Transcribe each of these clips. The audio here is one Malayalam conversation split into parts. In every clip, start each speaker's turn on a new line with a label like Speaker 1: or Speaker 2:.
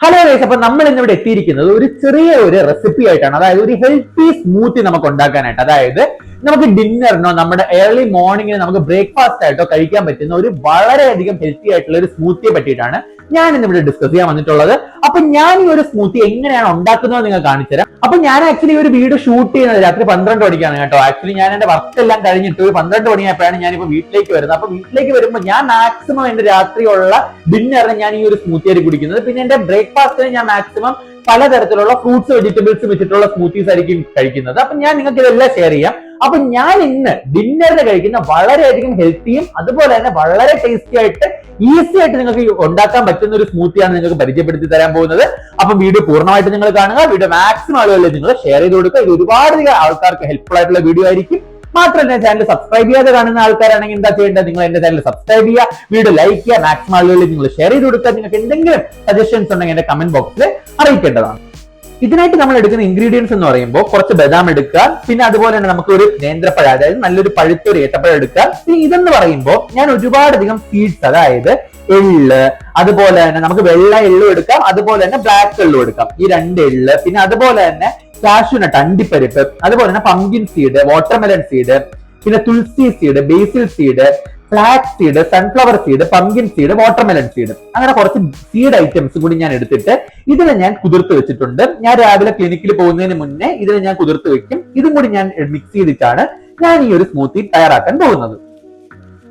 Speaker 1: ഹലോ ഗൈസ്, അപ്പൊ നമ്മൾ ഇന്നിവിടെ എത്തിയിരിക്കുന്നത് ഒരു ചെറിയ ഒരു റെസിപ്പി ആയിട്ടാണ്. അതായത് ഒരു ഹെൽത്തി സ്മൂത്തി നമുക്ക് ഉണ്ടാക്കാനായിട്ട്. അതായത് നമുക്ക് ഡിന്നറിനോ നമ്മുടെ ഏർലി മോർണിംഗിന് നമുക്ക് ബ്രേക്ക്ഫാസ്റ്റ് ആയിട്ടോ കഴിക്കാൻ പറ്റുന്ന ഒരു വളരെയധികം ഹെൽത്തി ആയിട്ടുള്ള ഒരു സ്മൂത്തിയെ പറ്റിയിട്ടാണ് ഞാൻ ഇന്നിവിടെ ഡിസ്കസ് ചെയ്യാൻ വന്നിട്ടുള്ളത്. അപ്പൊ ഞാൻ ഈ ഒരു സ്മൂത്തി എങ്ങനെയാണ് ഉണ്ടാക്കുന്നത് നിങ്ങൾ കാണിച്ചു തരാം. അപ്പൊ ഞാൻ ആക്ച്വലി ഒരു വീഡിയോ ഷൂട്ട് ചെയ്യുന്നത് രാത്രി 12 മണിക്കാണ് കേട്ടോ. ആക്ച്വലി ഞാൻ എന്റെ വർക്ക് എല്ലാം കഴിഞ്ഞിട്ട് ഒരു 12 മണിയായപ്പോഴാണ് ഞാനിപ്പോ വീട്ടിലേക്ക് വരുന്നത്. അപ്പൊ വീട്ടിലേക്ക് വരുമ്പോൾ ഞാൻ മാക്സിമം എന്റെ രാത്രിയുള്ള ഡിന്നറിന് ഞാൻ ഈ ഒരു സ്മൂത്തി ആയിട്ട് കുടിക്കുന്നത്. പിന്നെ എന്റെ ബ്രേക്ക്ഫാസ്റ്റിന് ഞാൻ മാക്സിമം പലതരത്തിലുള്ള ഫ്രൂട്ട്സ് വെജിറ്റബിൾസ് വെച്ചിട്ടുള്ള സ്മൂത്തീസ് ആയിരിക്കും കഴിക്കുന്നത്. അപ്പൊ ഞാൻ നിങ്ങൾക്ക് ഇതെല്ലാം ഷെയർ ചെയ്യാം. അപ്പൊ ഞാൻ ഇന്ന് ഡിന്നറിന് കഴിക്കുന്ന വളരെയധികം ഹെൽത്തിയും അതുപോലെ തന്നെ വളരെ ടേസ്റ്റി ആയിട്ട് ഈസി ആയിട്ട് നിങ്ങൾക്ക് ഉണ്ടാക്കാൻ പറ്റുന്ന ഒരു സ്മൂത്തിയാണ് നിങ്ങൾക്ക് പരിചയപ്പെടുത്തി തരാൻ പോകുന്നത്. അപ്പൊ വീഡിയോ പൂർണ്ണമായിട്ട് നിങ്ങൾ കാണുക. വീഡിയോ മാക്സിമം ആളുകളിൽ നിങ്ങൾ ഷെയർ ചെയ്ത് കൊടുക്കുക. ഇത് ഒരുപാട് ആൾക്കാർക്ക് ഹെൽപ്ഫുൾ ആയിട്ടുള്ള വീഡിയോ ആയിരിക്കും. മാത്രമല്ല ചാനൽ സബ്സ്ക്രൈബ് ചെയ്യാതെ കാണുന്ന ആൾക്കാരാണെങ്കിൽ എന്താ ചെയ്യേണ്ടത്? നിങ്ങൾ എന്റെ ചാനൽ സബ്സ്ക്രൈബ് ചെയ്യുക, വീഡിയോ ലൈക്ക് ചെയ്യുക, മാക്സിമം ആളുകളിൽ നിങ്ങൾ ഷെയർ ചെയ്ത് കൊടുക്കുക. നിങ്ങൾക്ക് എന്തെങ്കിലും സജഷൻസ് ഉണ്ടെങ്കിൽ എന്റെ കമന്റ് ബോക്സിൽ അറിയിക്കേണ്ടതാണ്. ഇതിനായിട്ട് നമ്മൾ എടുക്കുന്ന ഇൻഗ്രീഡിയൻസ് എന്ന് പറയുമ്പോൾ കുറച്ച് ബദാം എടുക്കുക, പിന്നെ അതുപോലെ തന്നെ നമുക്ക് ഒരു നേന്ത്രപ്പഴം, അതായത് നല്ലൊരു പഴുത്തൊരു ഏത്തപ്പഴം എടുക്കുക. പിന്നെ ഇതെന്ന് പറയുമ്പോൾ ഞാൻ ഒരുപാടധികം സീഡ്സ്, അതായത് എള്ള്, അതുപോലെ തന്നെ നമുക്ക് വെള്ള എള്ളും എടുക്കാം, അതുപോലെ തന്നെ ബ്ലാക്ക് എള്ളും എടുക്കാം. ഈ രണ്ട് എള്ള്, പിന്നെ അതുപോലെ തന്നെ കാഷ്യൂനട്ട്, അണ്ടിപ്പരിപ്പ്, അതുപോലെ തന്നെ പംകിൻ സീഡ്, വാട്ടർമെലൺ സീഡ്, പിന്നെ തുളസി seed, basil seed, flax seed, sunflower seed, pumpkin seed, watermelon seed, അങ്ങനെ കുറച്ച് സീഡ് ഐറ്റംസ് കൂടി ഞാൻ എടുത്തിട്ട് ഇതിനെ ഞാൻ കുതിർത്ത് വെച്ചിട്ടുണ്ട്. ഞാൻ രാവിലെ ക്ലിനിക്കിൽ പോകുന്നതിന് മുന്നേ ഇതിനെ ഞാൻ കുതിർത്ത് വെക്കും. ഇതും കൂടി ഞാൻ മിക്സ് ചെയ്തിട്ടാണ് ഞാൻ ഈ ഒരു സ്മൂത്തി തയ്യാറാക്കാൻ പോകുന്നത്.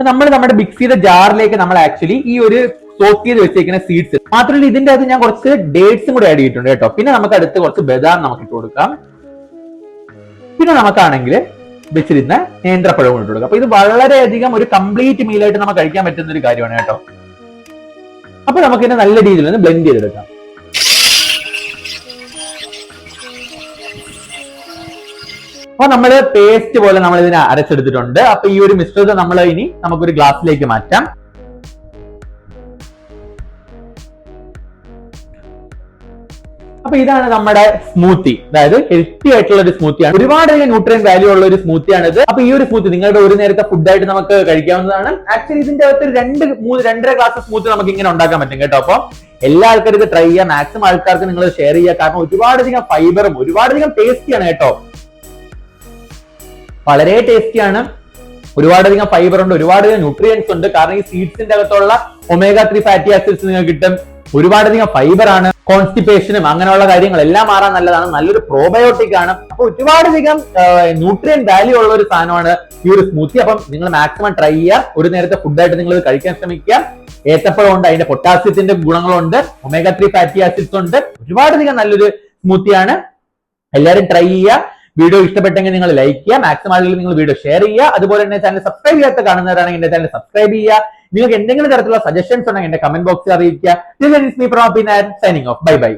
Speaker 1: നമ്മൾ നമ്മുടെ മിക്സ് ചെയ്ത ജാറിലേക്ക് നമ്മൾ ആക്ച്വലി ഈ ഒരു സോക്ക് ചെയ്ത് വെച്ചേക്കുന്ന സീഡ്സ്, മാത്രമല്ല ഇതിന്റെ അകത്ത് ഞാൻ കുറച്ച് ഡേറ്റ്സും കൂടി ആഡ് ചെയ്തിട്ടുണ്ട് കേട്ടോ. പിന്നെ നമുക്ക് അടുത്ത് കുറച്ച് ബദാം നമുക്ക് ഇട്ട് കൊടുക്കാം. പിന്നെ നമുക്കാണെങ്കിൽ വെച്ചിരുന്ന നേന്ത്രപ്പഴം ഇട്ട് കൊടുക്കാം. അപ്പൊ ഇത് വളരെയധികം ഒരു കംപ്ലീറ്റ് മീലായിട്ട് നമുക്ക് കഴിക്കാൻ പറ്റുന്ന ഒരു കാര്യമാണ് കേട്ടോ. അപ്പൊ നമുക്ക് ഇതിനെ നല്ല രീതിയിൽ ഒന്ന് ബ്ലെൻഡ് ചെയ്തെടുക്കാം. അപ്പൊ നമ്മൾ പേസ്റ്റ് പോലെ നമ്മൾ ഇതിനെ അരച്ചെടുത്തിട്ടുണ്ട്. അപ്പൊ ഈ ഒരു മിശ്രിതം നമ്മൾ ഇനി നമുക്കൊരു ഗ്ലാസ്സിലേക്ക് മാറ്റാം. അപ്പൊ ഇതാണ് നമ്മുടെ സ്മൂത്തി, അതായത് ഹെൽത്തി ആയിട്ടുള്ള ഒരു സ്മൂത്തിയാണ്. ഒരുപാട് ന്യൂട്രിയൻ വാല്യൂ ഉള്ള ഒരു സ്മൂത്തിയാണ് ഇത്. അപ്പൊ ഈ ഒരു സ്മൂത്തി നിങ്ങളുടെ ഒരു നേരത്തെ ഫുഡായിട്ട് നമുക്ക് കഴിക്കാവുന്നതാണ്. ആക്ച്വലി ഇതിന്റെ അകത്ത് 2-2.5 ഗ്ലാസ് സ്മൂത്തി നമുക്ക് ഇങ്ങനെ ഉണ്ടാക്കാൻ പറ്റും കേട്ടോ. അപ്പൊ എല്ലാ ആൾക്കാരും ഇത് ട്രൈ ചെയ്യാം. മാക്സിമം ആൾക്കാർക്ക് നിങ്ങൾ ഷെയർ ചെയ്യുക. കാരണം ഒരുപാടധികം ഫൈബറും ഒരുപാടധികം ടേസ്റ്റിയാണ് കേട്ടോ. വളരെ ടേസ്റ്റിയാണ്, ഒരുപാടധികം ഫൈബർ ഉണ്ട്, ഒരുപാടധികം ന്യൂട്രിയൻസ് ഉണ്ട്. കാരണം ഈ സീഡ്സിന്റെ അകത്തുള്ള ഒമേഗ 3 ഫാറ്റി ആസിഡ്സ് നിങ്ങൾക്ക് കിട്ടും. ഒരുപാടധികം ഫൈബർ ആണ്, കോൺസ്റ്റിപ്പേഷനും അങ്ങനെയുള്ള കാര്യങ്ങളെല്ലാം മാറാൻ നല്ലതാണ്. നല്ലൊരു പ്രോബയോട്ടിക് ആണ്. അപ്പൊ ഒരുപാടധികം ന്യൂട്രിയൻ വാല്യൂ ഉള്ള ഒരു സാധനമാണ് ഈ ഒരു സ്മൂത്തി. അപ്പം നിങ്ങൾ മാക്സിമം ട്രൈ ചെയ്യുക. ഒരു നേരത്തെ ഫുഡായിട്ട് നിങ്ങൾ കഴിക്കാൻ ശ്രമിക്കുക. ഏത്തപ്പഴം ഉണ്ട്, അതിന്റെ പൊട്ടാസ്യത്തിന്റെ ഗുണങ്ങളുണ്ട്, ഒമേഗ 3 ഫാറ്റി ആസിഡ്സ് ഉണ്ട്. ഒരുപാടധികം നല്ലൊരു സ്മൂത്തിയാണ്. എല്ലാവരും ട്രൈ ചെയ്യുക. വീഡിയോ ഇഷ്ടപ്പെട്ടെങ്കിൽ നിങ്ങൾ ലൈക്ക് ചെയ്യുക, മാക്സിമം ആളുകൾ നിങ്ങൾ വീഡിയോ ഷെയർ ചെയ്യുക. അതുപോലെ തന്നെ ചാനൽ സബ്സ്ക്രൈബ് ചെയ്യാത്ത കാണുന്നവരാണെങ്കിൽ എന്റെ ചാനൽ സബ്സ്ക്രൈബ് ചെയ്യുക. നിങ്ങൾക്ക് എന്തെങ്കിലും തരത്തിലുള്ള സജഷൻസ് ഉണ്ടെങ്കിൽ എന്റെ കമന്റ് ബോക്സിൽ അറിയിക്കുക. Signing off. Bye bye.